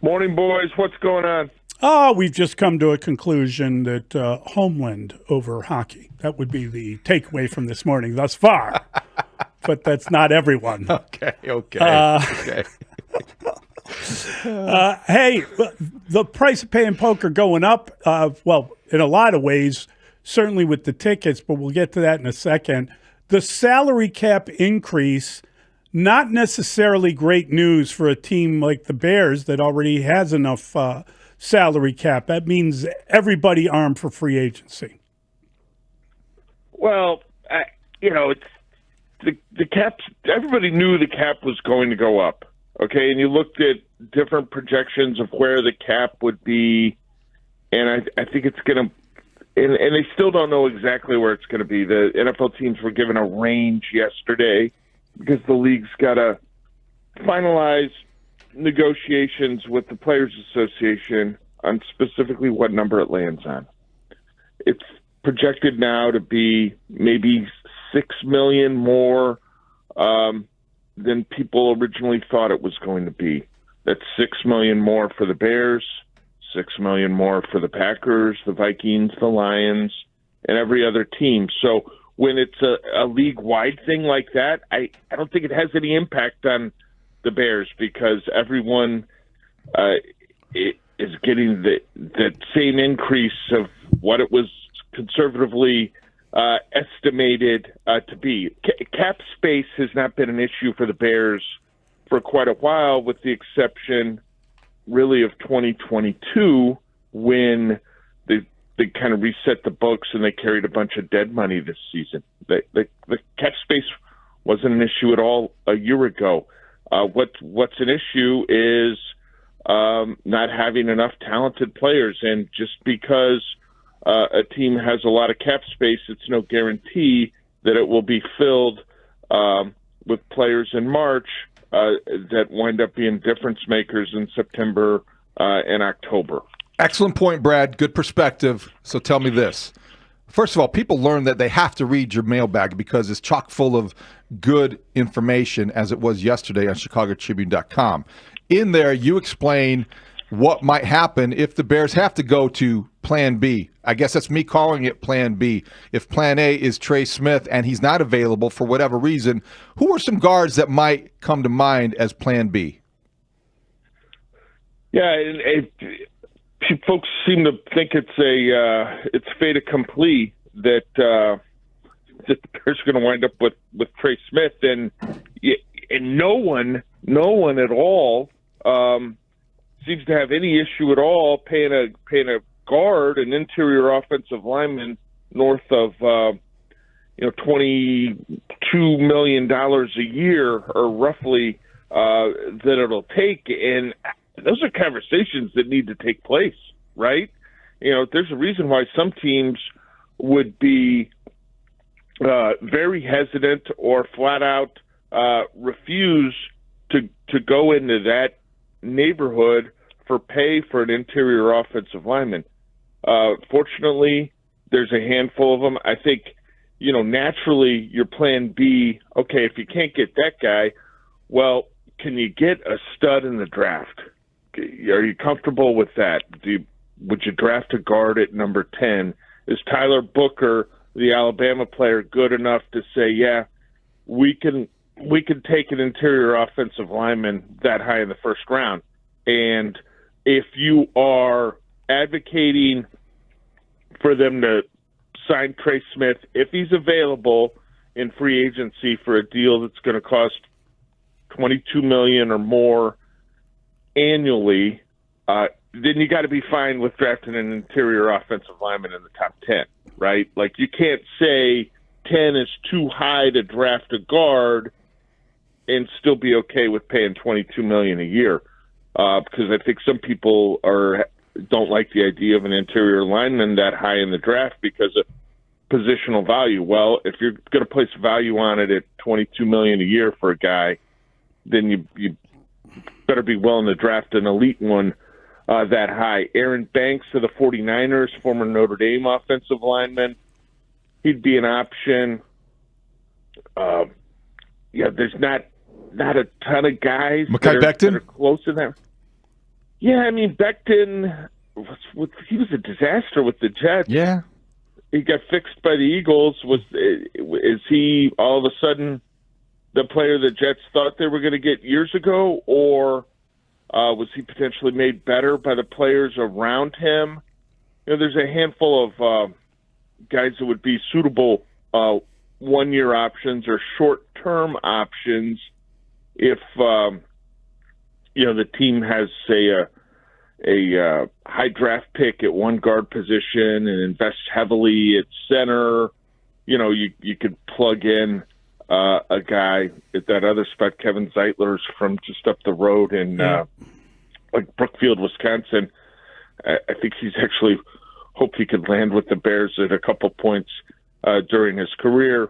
Morning, boys. What's going on? Oh, we've just come to a conclusion that homeland over hockey. That would be the takeaway from this morning thus far. But that's not everyone. Okay. Hey, the price of paying poker going up, well, in a lot of ways, certainly with the tickets, but we'll get to that in a second. The salary cap increase, not necessarily great news for a team like the Bears that already has enough salary cap. That means everybody armed for free agency. Well, it's the cap. Everybody knew the cap was going to go up. Okay, and you looked at different projections of where the cap would be, and I think it's going to. And they still don't know exactly where it's going to be. The NFL teams were given a range yesterday because the league's got to finalize negotiations with the Players Association on specifically what number it lands on. It's projected now to be maybe $6 million more than people originally thought it was going to be. That's $6 million more for the Bears, $6 million more for the Packers, the Vikings, the Lions, and every other team. So when it's a league-wide thing like that, I don't think it has any impact on the Bears because everyone is getting the same increase of what it was conservatively estimated to be. Cap space has not been an issue for the Bears for quite a while, with the exception really of 2022 when they kind of reset the books and they carried a bunch of dead money this season. The cap space wasn't an issue at all a year ago. What's an issue is not having enough talented players, and just because a team has a lot of cap space, it's no guarantee that it will be filled with players in March that wind up being difference makers in September and October. Excellent point, Brad. Good perspective. So tell me this. First of all, people learn that they have to read your mailbag because it's chock full of good information, as it was yesterday on ChicagoTribune.com. In there, you explain what might happen if the Bears have to go to Plan B. I guess that's me calling it Plan B. If Plan A is Trey Smith and he's not available for whatever reason, who are some guards that might come to mind as Plan B? Yeah, folks seem to think it's fait accompli that the Bears are going to wind up with Trey Smith, and no one at all seems to have any issue at all paying a guard, an interior offensive lineman, north of $22 million a year, or roughly, that it'll take. And those are conversations that need to take place, right? There's a reason why some teams would be very hesitant or flat out refuse to go into that neighborhood for pay for an interior offensive lineman. Fortunately, there's a handful of them. I think, naturally your Plan B, okay, if you can't get that guy, well, can you get a stud in the draft? Are you comfortable with that? Would you draft a guard at number 10? Is Tyler Booker, the Alabama player, good enough to say, yeah, we can take an interior offensive lineman that high in the first round? And if you are advocating for them to sign Trey Smith, if he's available in free agency for a deal that's going to cost $22 million or more annually, then you got to be fine with drafting an interior offensive lineman in the top 10, right? Like, you can't say 10 is too high to draft a guard and still be okay with paying $22 million a year, because I think some people don't like the idea of an interior lineman that high in the draft because of positional value. Well, if you're going to place value on it at $22 million a year for a guy, then you better be willing to draft an elite one that high. Aaron Banks of the 49ers, former Notre Dame offensive lineman, he'd be an option. There's not a ton of guys Mekhi Becton? that are close to them. Yeah, I mean, Becton, he was a disaster with the Jets. Yeah. He got fixed by the Eagles. Is he all of a sudden the player the Jets thought they were going to get years ago, or was he potentially made better by the players around him? There's a handful of guys that would be suitable one-year options or short-term options if the team has, say, a high draft pick at one guard position and invests heavily at center. You could plug in a guy at that other spot. Kevin Zeitler's from just up the road in Brookfield, Wisconsin. I think he's actually hoped he could land with the Bears at a couple points during his career.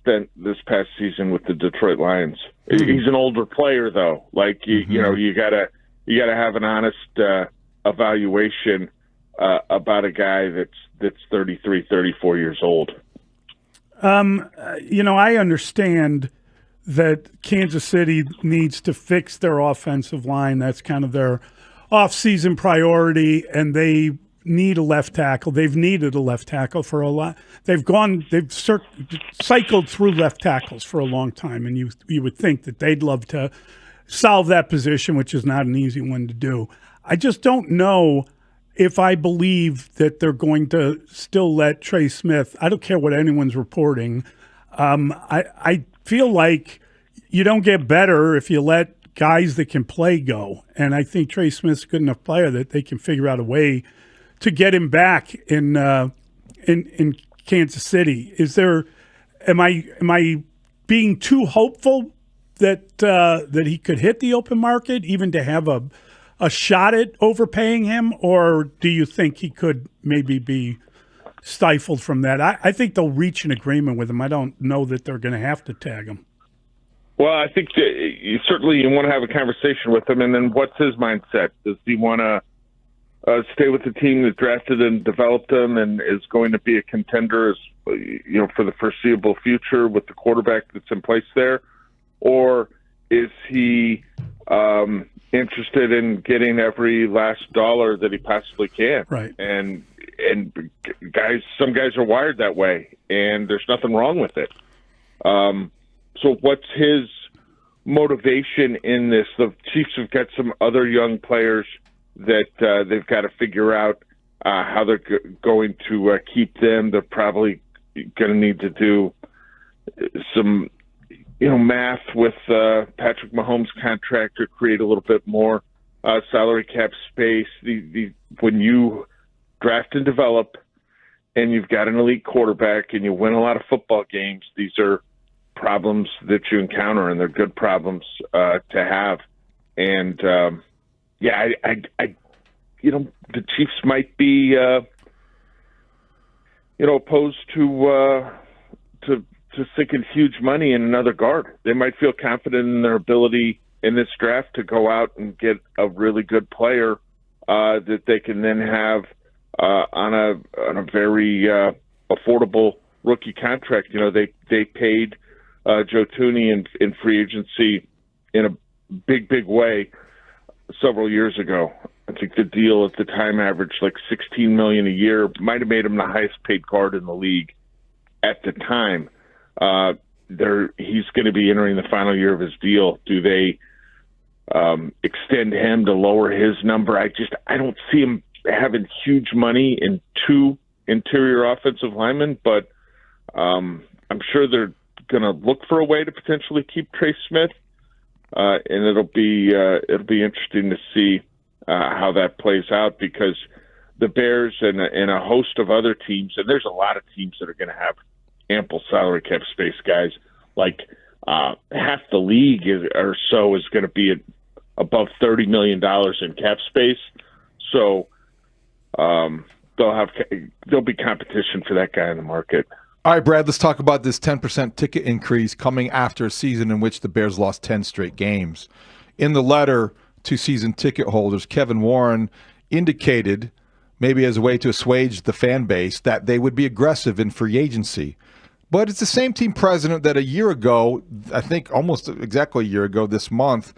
Spent this past season with the Detroit Lions. He's an older player, though. You gotta have an honest evaluation about a guy that's 33, 34 years old. I understand that Kansas City needs to fix their offensive line. That's kind of their off-season priority, and they need a left tackle. They've needed a left tackle for a lot. They've cycled through left tackles for a long time, and you would think that they'd love to solve that position, which is not an easy one to do. I just don't know if I believe that they're going to still let Trey Smith. I don't care what anyone's reporting. I feel like you don't get better if you let guys that can play go. And I think Trey Smith's a good enough player that they can figure out a way to get him back in Kansas City. Am I being too hopeful that he could hit the open market, even to have a shot at overpaying him, or do you think he could maybe be stifled from that? I think they'll reach an agreement with him. I don't know that they're going to have to tag him. Well, I think that you want to have a conversation with him, and then what's his mindset? Does he want to stay with the team that drafted and developed him and is going to be a contender for the foreseeable future with the quarterback that's in place there? Or is he interested in getting every last dollar that he possibly can? Right. And some guys are wired that way, and there's nothing wrong with it. So what's his motivation in this? The Chiefs have got some other young players that they've got to figure out how they're going to keep them. They're probably going to need to do some math with Patrick Mahomes' contract to create a little bit more salary cap space. When you draft and develop and you've got an elite quarterback and you win a lot of football games, these are problems that you encounter, and they're good problems to have. And the Chiefs might be opposed to sinking huge money in another guard. They might feel confident in their ability in this draft to go out and get a really good player that they can then have on a very affordable rookie contract. They paid Joe Thuney in free agency in a big way several years ago. I think the deal at the time averaged like $16 million a year. Might have made him the highest paid guard in the league at the time. He's going to be entering the final year of his deal. Do they extend him to lower his number? I don't see him having huge money in two interior offensive linemen, but I'm sure they're going to look for a way to potentially keep Trey Smith, and it'll be interesting to see how that plays out, because the Bears and a host of other teams, and there's a lot of teams that are going to have ample salary cap space, guys. Like half the league is going to be above $30 million in cap space. So there'll be competition for that guy in the market. All right, Brad, let's talk about this 10% ticket increase coming after a season in which the Bears lost 10 straight games. In the letter to season ticket holders, Kevin Warren indicated, maybe as a way to assuage the fan base, that they would be aggressive in free agency. But it's the same team president that a year ago, I think almost exactly a year ago this month,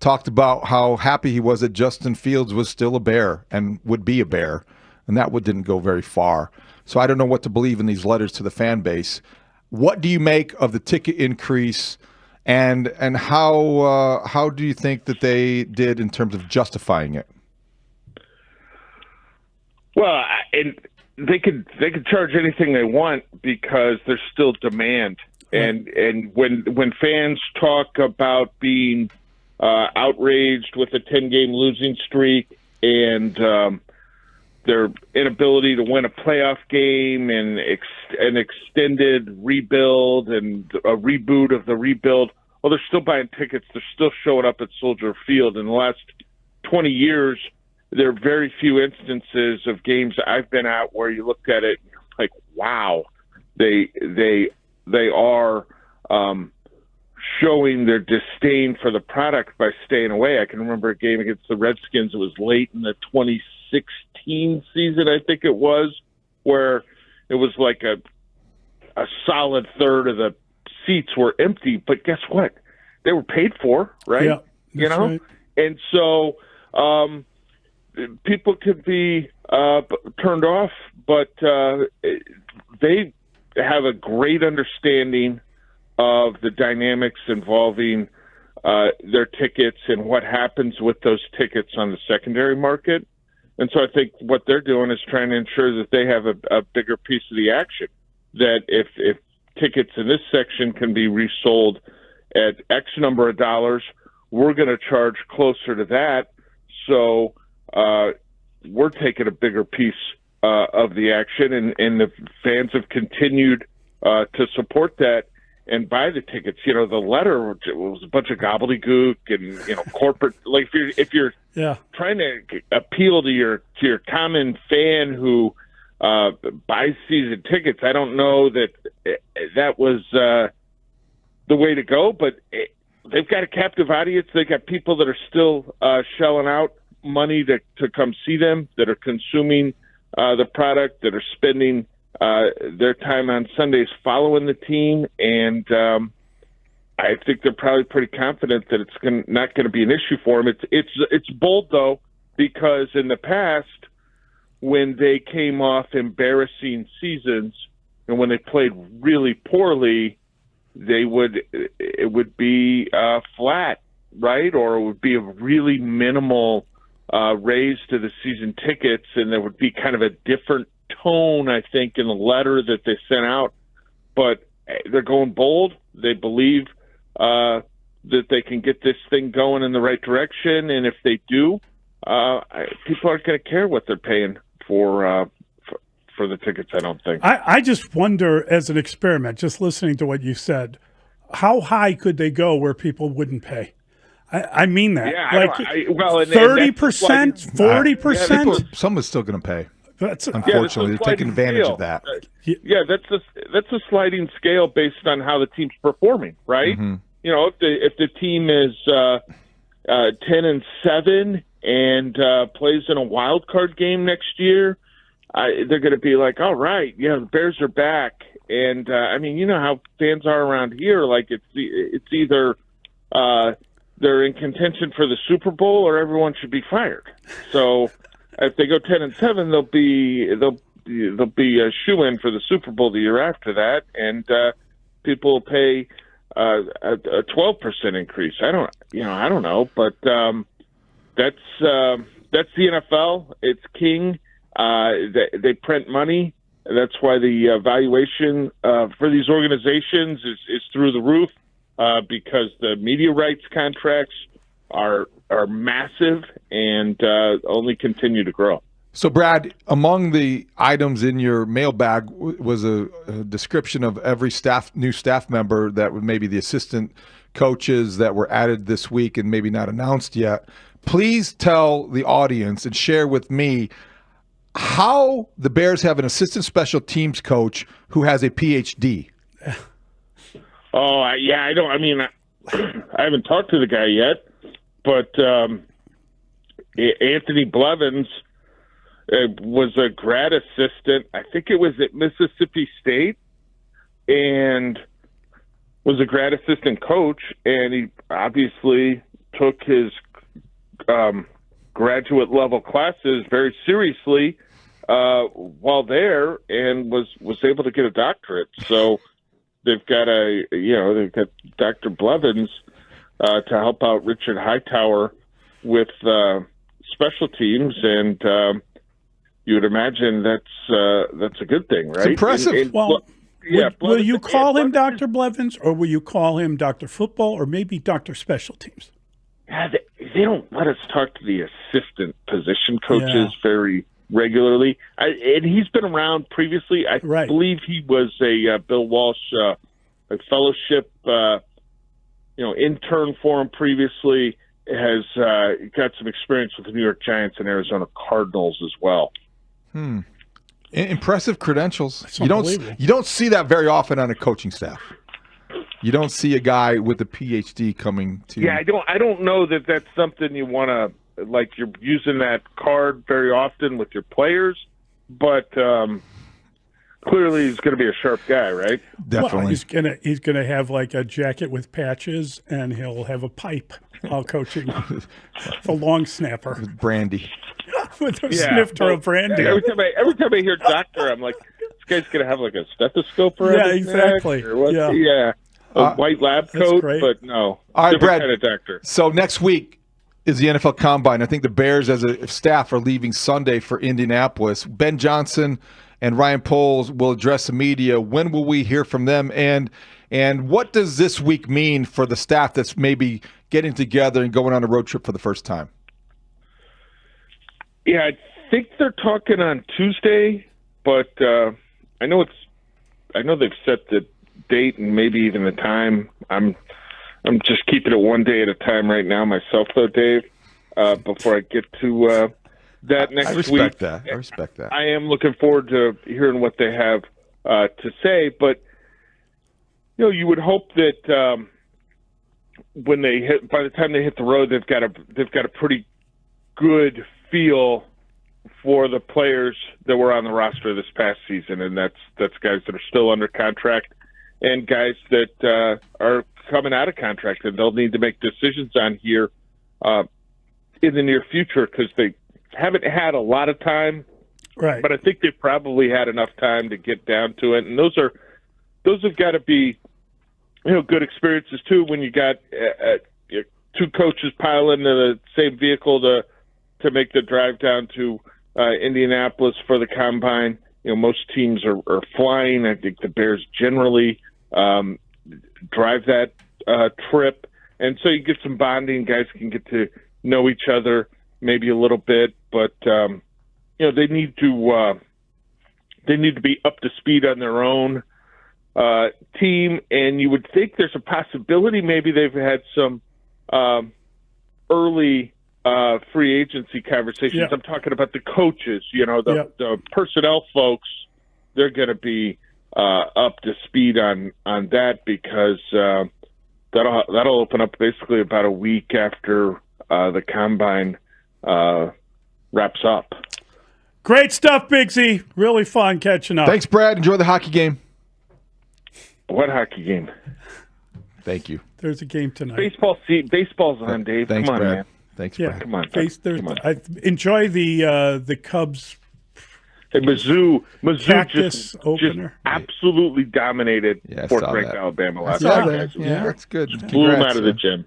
talked about how happy he was that Justin Fields was still a Bear and would be a Bear, and that didn't go very far. So I don't know what to believe in these letters to the fan base. What do you make of the ticket increase, and how do you think that they did in terms of justifying it? Well, and they could charge anything they want because there's still demand. And when fans talk about being outraged with a 10-game losing streak and their inability to win a playoff game and an extended rebuild and a reboot of the rebuild, well, they're still buying tickets. They're still showing up at Soldier Field. In the last 20 years, there are very few instances of games I've been at where you looked at it and you're like, wow, they are showing their disdain for the product by staying away. I can remember a game against the Redskins. It was late in the 2016 season, I think it was, where it was like a solid third of the seats were empty. But guess what? They were paid for, right? Yeah, right. And so people could be turned off, but they have a great understanding of the dynamics involving their tickets and what happens with those tickets on the secondary market. And so I think what they're doing is trying to ensure that they have a bigger piece of the action, that if tickets in this section can be resold at X number of dollars, we're going to charge closer to that. So we're taking a bigger piece of the action, and the fans have continued to support that and buy the tickets. You know, the letter was a bunch of gobbledygook and corporate. Like if you're trying to appeal to your common fan who buys season tickets, I don't know that was the way to go. But they've got a captive audience. They got people that are still shelling out money to come see them, that are consuming the product, that are spending their time on Sundays following the team, and I think they're probably pretty confident that it's not going to be an issue for them. It's bold though, because in the past, when they came off embarrassing seasons and when they played really poorly, it would be flat, right, or it would be a really minimal raise to the season tickets, and there would be kind of a different tone, I think, in the letter that they sent out. But they're going bold. They believe that they can get this thing going in the right direction, and if they do, people aren't going to care what they're paying for the tickets, I don't think. I just wonder, as an experiment, just listening to what you said, how high could they go where people wouldn't pay? I mean that. Yeah, like 30%, 40%? Someone's still going to pay. Unfortunately, they're taking advantage of that. Yeah, that's a sliding scale based on how the team's performing, right? Mm-hmm. You know, if the team is 10-7 and plays in a wild card game next year, they're going to be like, all right, yeah, the Bears are back. And I mean, you know how fans are around here. Like it's either they're in contention for the Super Bowl or everyone should be fired. So if they go 10-7, they'll be a shoo-in for the Super Bowl the year after that, and people will pay a 12% increase. I don't know, but that's the NFL. It's king. They print money. That's why the valuation for these organizations is through the roof, because the media rights contracts are massive and only continue to grow. So, Brad, among the items in your mailbag was a description of every new staff member that would maybe the assistant coaches that were added this week and maybe not announced yet. Please tell the audience and share with me how the Bears have an assistant special teams coach who has a PhD. Oh, yeah, I haven't talked to the guy yet, but Anthony Blevins was a grad assistant. I think it was at Mississippi State, and was a grad assistant coach, and he obviously took his graduate level classes very seriously while there, and was able to get a doctorate. So they've got Dr. Blevins to help out Richard Hightower with special teams, and you would imagine that's a good thing, right? It's impressive. Will you call him Dr. Blevins, or will you call him Dr. Football, or maybe Dr. Special Teams? Yeah, they don't let us talk to the assistant position coaches very regularly. And he's been around previously. I believe he was a Bill Walsh a fellowship intern for him previously. Has got some experience with the New York Giants and Arizona Cardinals as well. Impressive credentials. You don't see that very often on a coaching staff. You don't see a guy with a PhD coming to. Yeah, I don't know that that's something you want to, like, you're using that card very often with your players, but clearly he's going to be a sharp guy, right? Definitely. Well, he's gonna have like a jacket with patches, and he'll have a pipe while coaching the long snapper. With brandy. With a snifter of brandy. Every time I hear doctor, I'm like, this guy's going to have like a stethoscope around his exactly. neck, or what? A white lab coat, but no. All right, Brad. Kind of doctor. So next week is the NFL Combine. I think the Bears as a staff are leaving Sunday for Indianapolis. Ben Johnson and Ryan Poles will address the media. When will we hear from them? And what does this week mean for the staff that's maybe getting together and going on a road trip for the first time? Yeah, I think they're talking on Tuesday, but I know they've set the date and maybe even the time. I'm just keeping it one day at a time right now myself, though, Dave. Before I get to that next week, I respect that. I am looking forward to hearing what they have to say, but you would hope that when by the time they hit the road, they've got a pretty good feel for the players that were on the roster this past season, and that's guys that are still under contract and guys that are coming out of contract, and they'll need to make decisions on here in the near future because they haven't had a lot of time. Right. But I think they've probably had enough time to get down to it, and those have got to be good experiences too when you got two coaches pile into the same vehicle to make the drive down to Indianapolis for the Combine. Most teams are flying. I think the Bears generally drive that trip, and so you get some bonding. Guys can get to know each other maybe a little bit, but they need to be up to speed on their own team. And you would think there's a possibility maybe they've had some early free agency conversations. Yeah. I'm talking about the coaches, the personnel folks. They're going to be up to speed on that because that'll open up basically about a week after the Combine wraps up. Great stuff, Big Z. Really fun catching up. Thanks, Brad. Enjoy the hockey game. What hockey game? Thank you. There's a game tonight. Baseball's on, Dave. Thanks, Come on, Brad. man. Thanks, Brad. Come on. I enjoy the Cubs. And Mizzou Cactus just opener. absolutely dominated fourth-ranked Alabama last night. Yeah, that's good. Blew them out of the gym.